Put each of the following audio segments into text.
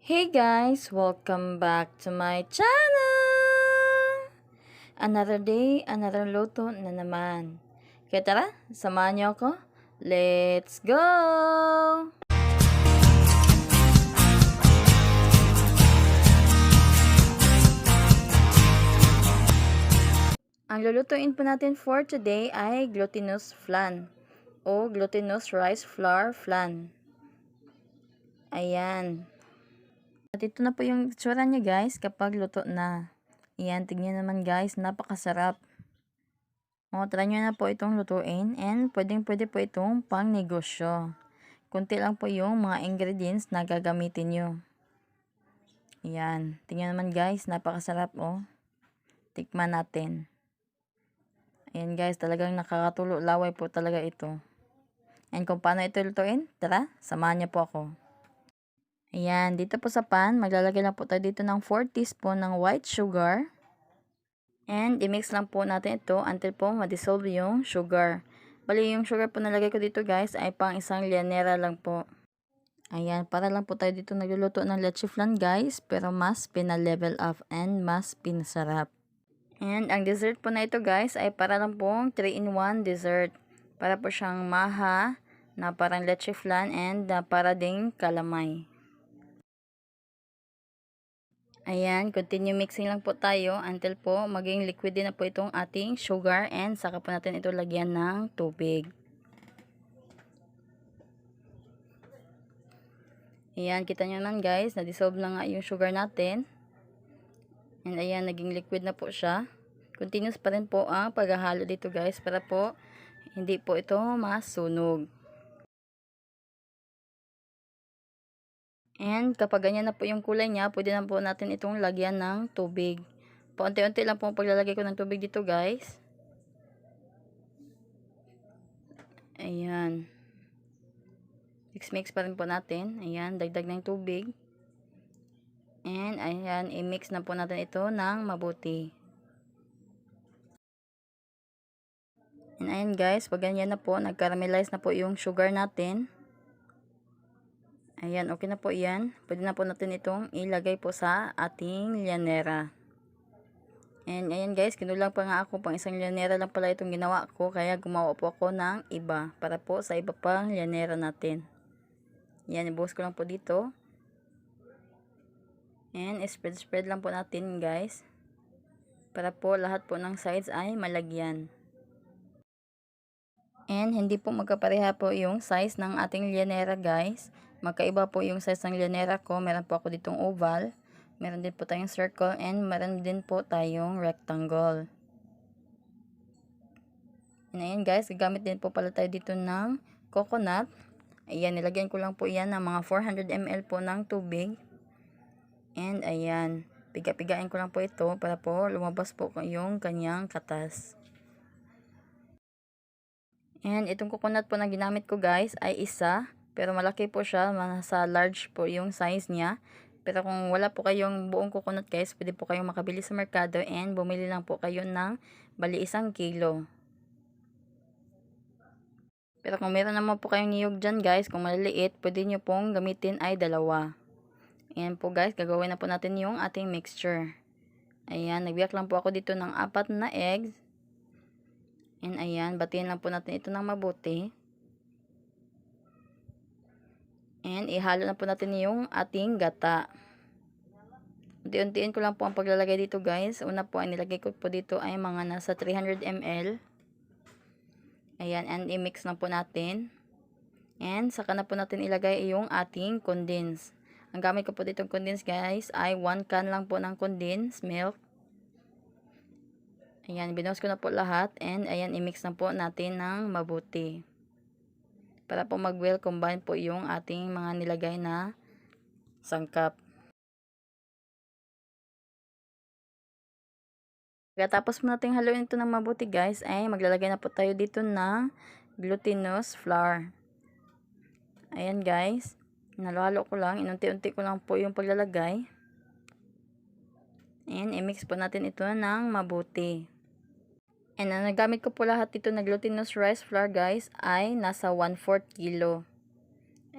Hey guys, welcome back to my channel! Another day, another luto na naman. Kaya tara, samahan niyo ako. Let's go! Ang lulutuin po natin for today ay glutinous flan o glutinous rice flour flan. Ayan. At ito na po yung itsura niya guys kapag luto na. Ayan, tignan naman guys, napakasarap. O, try nyo na po itong lutuin and pwede po itong pang negosyo. Kunti lang po yung mga ingredients na gagamitin nyo. Ayan, tingnan naman guys, napakasarap oh. Tikman natin. Ayan guys, talagang nakakatulo laway po talaga ito. And kung paano ito lutuin, tara, samahan niyo po ako. Ayan, dito po sa pan, maglalagay lang po tayo dito ng 4 teaspoon ng white sugar. And i-mix lang po natin ito until po ma-dissolve yung sugar. Bali yung sugar po nalagay ko dito guys ay pang isang lianera lang po. Ayan, para lang po tayo dito nagluluto ng leche flan guys, pero mas pina-level up and mas pinasarap. And ang dessert po na ito guys ay para lang pong 3-in-1 dessert. Para po siyang maha na parang leche flan and para ding kalamay. Ayan, continue mixing lang po tayo until po maging liquid din na po itong ating sugar and saka po natin ito lagyan ng tubig. Ayan, kita nyo naman guys, na-dissolve na nga yung sugar natin. And ayan, naging liquid na po siya. Continuous pa rin po ang paghahalo dito guys para po hindi po ito masunog. And kapag ganyan na po yung kulay niya, pwede na po natin itong lagyan ng tubig. Paunti-unti lang po ang paglalagay ko ng tubig dito guys. Ayan. Mix pa rin po natin. Ayan, dagdag ng tubig. And ayan, i-mix na po natin ito ng mabuti. And ayan guys, pag ganyan na po, nag-caramelize na po yung sugar natin. Ayan, okay na po yan. Pwede na po natin itong ilagay po sa ating lianera. And ayan guys, kinulang pa nga ako, pang isang lianera lang pala itong ginawa ko. Kaya gumawa po ako ng iba, para po sa iba pang lianera natin. Yan, ibuhos ko lang po dito. And spread lang po natin guys. Para po lahat po ng sides ay malagyan. And hindi po magkapareha po yung size ng ating lianera guys. Magkaiba po yung size ng lianera ko. Meron po ako ditong oval. Meron din po tayong circle and meron din po tayong rectangle. And ayan guys, gagamit din po pala tayo dito ng coconut. Ayan, nilagyan ko lang po yan ng mga 400 ml po ng tubig. And ayan, piga-pigain ko lang po ito para po lumabas po yung kanyang katas. And itong coconut po na ginamit ko guys ay isa. Pero malaki po siya, nasa large po yung size niya. Pero kung wala po kayong buong coconut guys, pwede po kayong makabili sa merkado and bumili lang po kayo ng bali 1 kilo. Pero kung meron naman po kayong niyog dyan guys, kung maliliit, pwede nyo pong gamitin ay 2. Ayan po guys, gagawin na po natin yung ating mixture. Ayan, nagbiyak lang po ako dito ng 4 na eggs. And ayan, batiin lang po natin ito ng mabuti. And ihalo na po natin yung ating gata. Unti-untiin ko lang po ang paglalagay dito guys. Una po ay nilagay ko po dito ay mga nasa 300 ml. Ayan, and i-mix na po natin. And saka na po natin ilagay yung ating condensed. Ang gamit ko po ditong condensed guys ay 1 can lang po ng condensed milk. Ayan, binuhos ko na po lahat. And ayan, i-mix na po natin ng mabuti. Para po mag-well combine po yung ating mga nilagay na sangkap. Pagkatapos mo nating haluin ito ng mabuti guys, ay maglalagay na po tayo dito ng glutinous flour. Ayan guys, nalo-halo ko lang, inunti-unti ko lang po yung paglalagay. And i-mix po natin ito ng mabuti. And ang nagamit ko po lahat dito na glutinous rice flour guys ay nasa 1/4 kilo.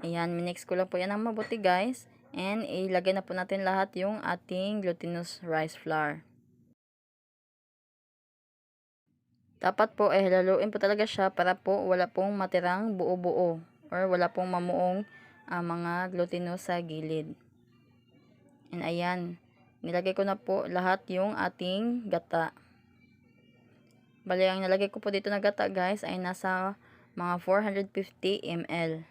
Ayan, minix ko lang po yan ng mabuti guys. And ilagay na po natin lahat yung ating glutinous rice flour. Dapat po haluin po talaga siya para po wala pong matirang buo-buo or wala pong mamuong mga glutinous sa gilid. And ayan, nilagay ko na po lahat yung ating gata. Bali, ang nilagay ko po dito na gata guys ay nasa mga 450 ml.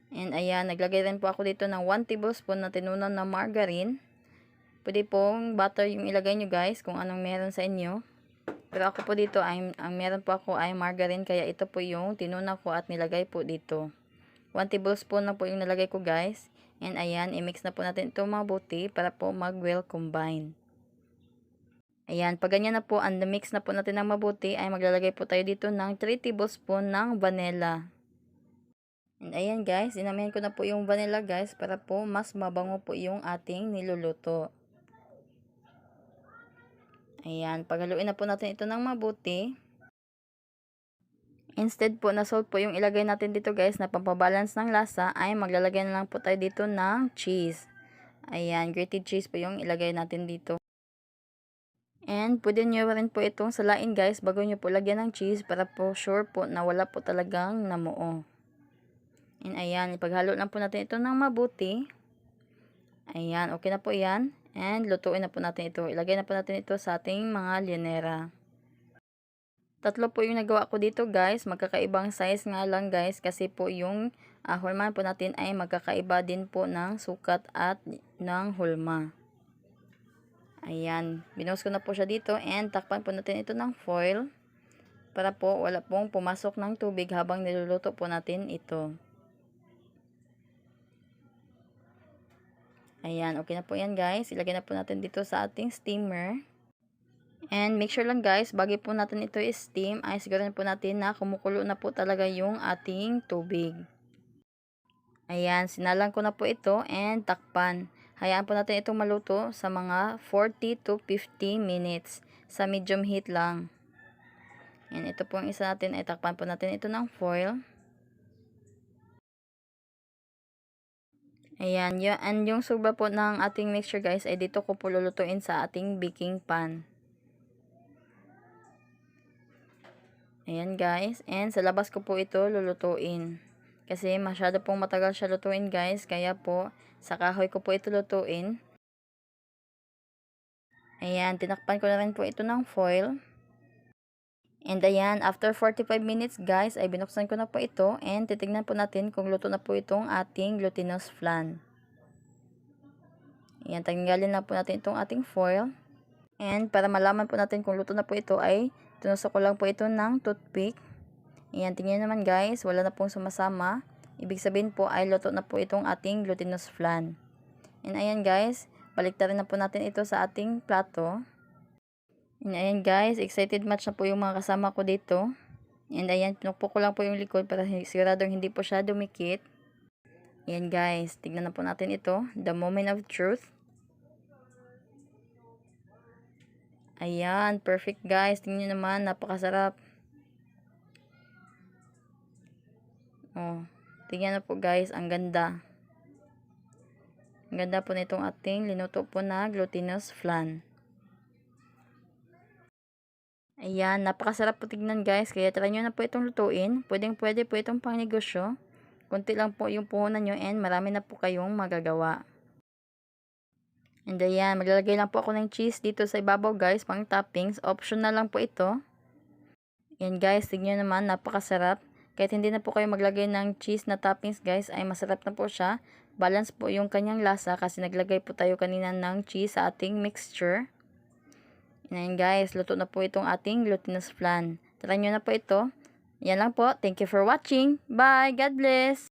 And ayan, naglagay rin po ako dito ng 1 tablespoon na tinunan na margarine. Pwede pong butter yung ilagay nyo guys kung anong meron sa inyo. Pero ako po dito, ang meron po ako ay margarine, kaya ito po yung tinuna ko at nilagay po dito. 1 tablespoon na po yung nilagay ko guys. And ayan, i-mix na po natin ito mabuti para po mag-well combine. Ayan, pag ganyan na po, and mix na po natin ng mabuti, ay maglalagay po tayo dito ng 3 tablespoon ng vanilla. And ayan guys, inamihan ko na po yung vanilla guys para po mas mabango po yung ating niluluto. Ayan, paghaluin na po natin ito ng mabuti. Instead po na salt po yung ilagay natin dito guys na pampabalance ng lasa, ay maglalagay na lang po tayo dito ng cheese. Ayan, grated cheese po yung ilagay natin dito. And pwede nyo rin po itong salain guys bago nyo po lagyan ng cheese para po sure po na wala po talagang namuo. And ayan, ipaghalo lang po natin ito ng mabuti. Ayan, okay na po yan. And lutuin na po natin ito. Ilagay na po natin ito sa ating mga llenera. Tatlo po yung nagawa ko dito guys. Magkakaibang size nga lang guys. Kasi po yung hulma po natin ay magkakaiba din po ng sukat at ng hulma. Ayan, binuhos ko na po siya dito. And takpan po natin ito ng foil. Para po wala pong pumasok ng tubig habang niluluto po natin ito. Ayan, okay na po yan guys. Ilagay na po natin dito sa ating steamer. And make sure lang guys, bago po natin ito i-steam, ay siguraduhin po natin na kumukulo na po talaga yung ating tubig. Ayan, sinalang ko na po ito and takpan. Hayaan po natin itong maluto sa mga 40 to 50 minutes sa medium heat lang. And ito po ang isa natin, ay takpan po natin ito ng foil. Ayan, and yung sobra po ng ating mixture guys ay dito ko po lulutuin sa ating baking pan. Ayan guys, and sa labas ko po ito lulutuin. Kasi masyado pong matagal siya lutuin guys, kaya po sa kahoy ko po ito lutuin. Ayan, tinakpan ko na rin po ito ng foil. And ayan, after 45 minutes guys, ay binuksan ko na po ito and titignan po natin kung luto na po itong ating glutinous flan. Ayan, tanggalin na po natin itong ating foil. And para malaman po natin kung luto na po ito ay tinusok ko lang po ito ng toothpick. Ayan, tingnan naman guys, wala na pong sumasama. Ibig sabihin po ay luto na po itong ating glutinous flan. And ayan guys, baliktarin na po natin ito sa ating plato. And ayan guys, excited match na po yung mga kasama ko dito. And ayan, pinukpok ko lang po yung likod para siguradong hindi po siya dumikit. Ayan guys, tignan na po natin ito. The moment of truth. Ayan, perfect guys. Tingnan nyo naman, napakasarap. Oh, tingnan na po guys, ang ganda. Ang ganda po nitong ating linuto po na glutinous flan. Ayan, napakasarap po tignan guys. Kaya try nyo na po itong lutuin. Pwede po itong pangnegosyo. Kunti lang po yung puhunan nyo and marami na po kayong magagawa. And ayan, maglalagay lang po ako ng cheese dito sa ibabaw guys, pang toppings. Optional lang po ito. Ayan guys, tignan naman, napakasarap. Kahit hindi na po kayo maglagay ng cheese na toppings guys, ay masarap na po siya. Balance po yung kanyang lasa kasi naglagay po tayo kanina ng cheese sa ating mixture. Ayan guys, luto na po itong ating glutinous flan. Try nyo na po ito. Yan lang po. Thank you for watching. Bye! God bless!